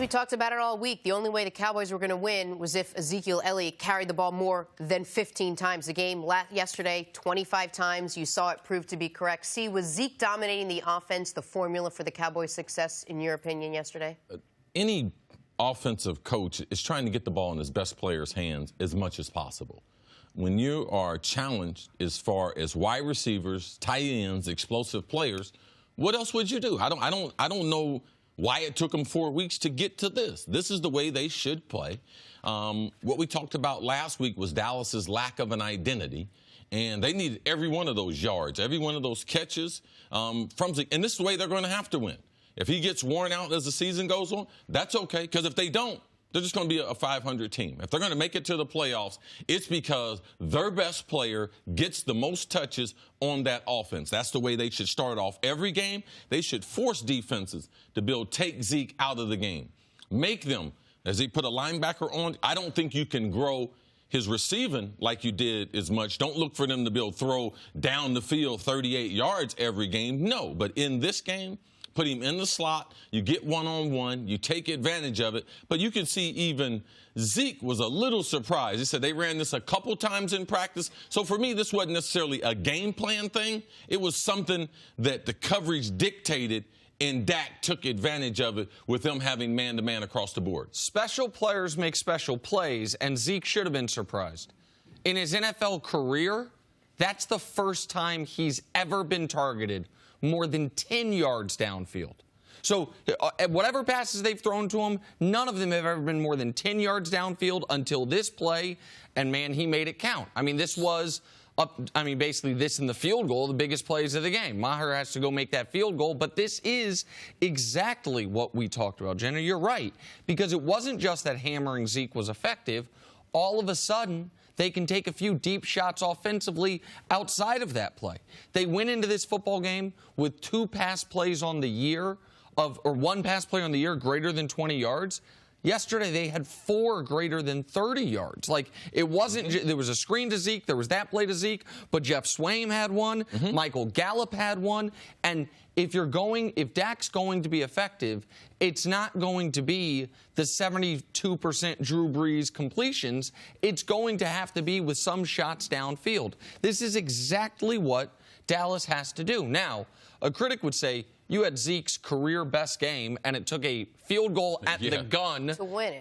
We talked about it all week. The only way the Cowboys were going to win was if Ezekiel Elliott carried the ball more than 15 times. The game yesterday, 25 times. You saw it prove to be correct. See, was Zeke dominating the offense the formula for the Cowboys' success, in your opinion, yesterday? Any offensive coach is trying to get the ball in his best player's hands as much as possible. When you are challenged as far as wide receivers, tight ends, explosive players, what else would you do? I don't know why it took them 4 weeks to get to this. This is the way they should play. What we talked about last week was Dallas's lack of an identity, and they needed every one of those yards, every one of those catches from Zeke. And this is the way they're going to have to win. If he gets worn out as the season goes on, that's okay, because if they don't, they're just going to be a 500 team. If they're going to make it to the playoffs, it's because their best player gets the most touches on that offense. That's the way they should start off every game. They should force defenses to take Zeke out of the game. Make them, as they put a linebacker on, I don't think you can grow his receiving like you did as much. Don't look for them to throw down the field 38 yards every game. No, but in this game, put him in the slot, you get one-on-one, you take advantage of it. But you can see even Zeke was a little surprised. He said they ran this a couple times in practice. So for me, this wasn't necessarily a game plan thing. It was something that the coverage dictated, and Dak took advantage of it with them having man-to-man across the board. Special players make special plays, and Zeke should have been surprised. In his NFL career, that's the first time he's ever been targeted more than 10 yards downfield. So whatever passes they've thrown to him, none of them have ever been more than 10 yards downfield until this play, and, man, he made it count. I mean, this was basically this and the field goal, the biggest plays of the game. Maher has to go make that field goal, but this is exactly what we talked about. Jenna, you're right, because it wasn't just that hammering Zeke was effective. All of a sudden, they can take a few deep shots offensively outside of that play. They went into this football game with one pass play on the year greater than 20 yards. Yesterday, they had 4 greater than 30 yards. Like, it wasn't, there was a screen to Zeke, there was that play to Zeke, but Jeff Swaim had one, Michael Gallup had one, and if Dak's going to be effective, it's not going to be the 72% Drew Brees completions. It's going to have to be with some shots downfield. This is exactly what Dallas has to do. Now, a critic would say, you had Zeke's career best game, and it took a field goal at the gun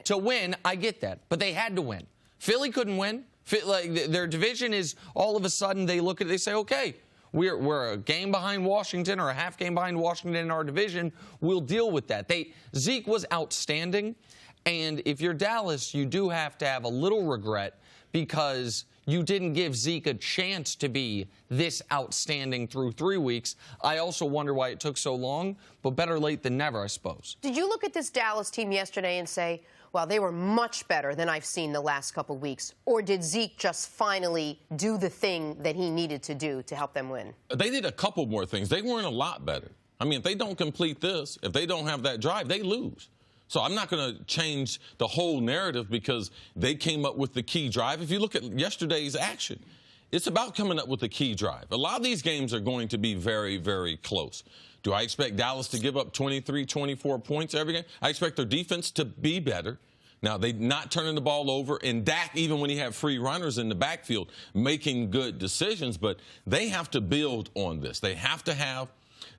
to win. I get that. But they had to win. Philly couldn't win. Their division is, all of a sudden, they look at it, they say, okay, we're a game behind Washington or a half game behind Washington in our division. We'll deal with that. Zeke was outstanding, and if you're Dallas, you do have to have a little regret because you didn't give Zeke a chance to be this outstanding through 3 weeks. I also wonder why it took so long, but better late than never, I suppose. Did you look at this Dallas team yesterday and say, well, they were much better than I've seen the last couple weeks? Or did Zeke just finally do the thing that he needed to do to help them win? They did a couple more things. They weren't a lot better. I mean, if they don't complete this, if they don't have that drive, they lose. So I'm not going to change the whole narrative because they came up with the key drive. If you look at yesterday's action, it's about coming up with the key drive. A lot of these games are going to be very, very close. Do I expect Dallas to give up 23, 24 points every game? I expect their defense to be better. Now, they're not turning the ball over, and Dak, even when he had free runners in the backfield, making good decisions, but they have to build on this. They have to have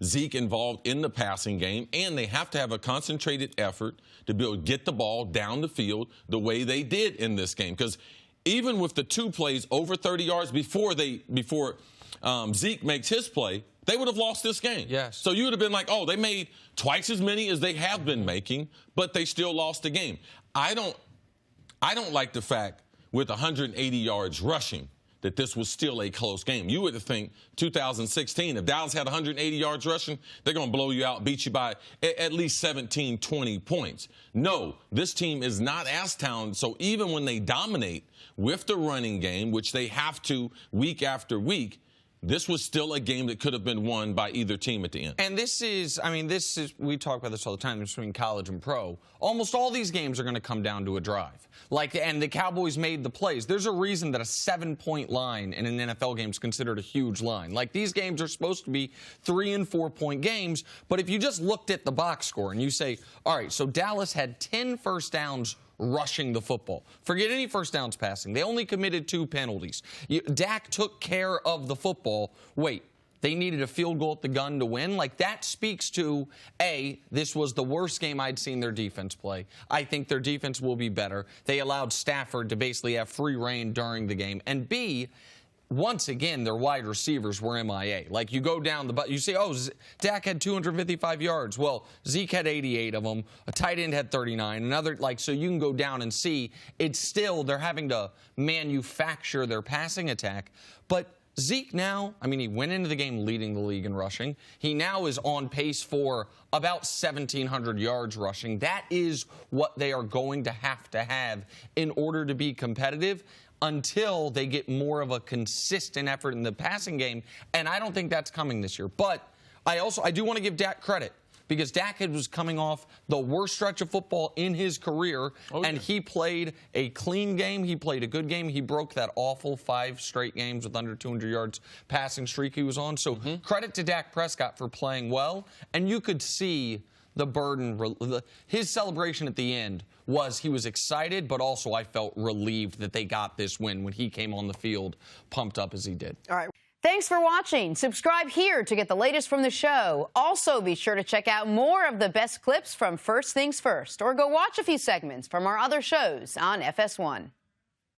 Zeke involved in the passing game, and they have to have a concentrated effort to get the ball down the field the way they did in this game. Because even with the 2 plays over 30 yards before Zeke makes his play, they would have lost this game. Yes. So you would have been like, oh, they made twice as many as they have been making, but they still lost the game. I don't like the fact with 180 yards rushing that this was still a close game. You would think 2016, if Dallas had 180 yards rushing, they're going to blow you out, beat you by at least 17, 20 points. No, this team is not as talented. So even when they dominate with the running game, which they have to week after week, this was still a game that could have been won by either team at the end. And this is, we talk about this all the time between college and pro. Almost all these games are going to come down to a drive. And the Cowboys made the plays. There's a reason that a 7-point line in an NFL game is considered a huge line. These games are supposed to be 3- and 4-point games. But if you just looked at the box score and you say, all right, so Dallas had 10 first downs rushing the football. Forget any first downs passing. They only committed 2 penalties. Dak took care of the football. Wait, they needed a field goal at the gun to win? That speaks to, A, this was the worst game I'd seen their defense play. I think their defense will be better. They allowed Stafford to basically have free reign during the game. And B, once again, their wide receivers were MIA. You go down you say, oh, Dak had 255 yards. Well, Zeke had 88 of them. A tight end had 39. Another, so you can go down and see it's still, they're having to manufacture their passing attack. But Zeke now, he went into the game leading the league in rushing. He now is on pace for about 1,700 yards rushing. That is what they are going to have in order to be competitive, until they get more of a consistent effort in the passing game. And I don't think that's coming this year. But I do want to give Dak credit, because Dak was coming off the worst stretch of football in his career, and he played a clean game. He played a good game. He broke that awful 5 straight games with under 200 yards passing streak he was on. So credit to Dak Prescott for playing well. And you could see the burden, his celebration at the end he was excited, but also I felt relieved that they got this win when he came on the field pumped up as he did. All right. Thanks for watching. Subscribe here to get the latest from the show. Also, be sure to check out more of the best clips from First Things First, or go watch a few segments from our other shows on FS1.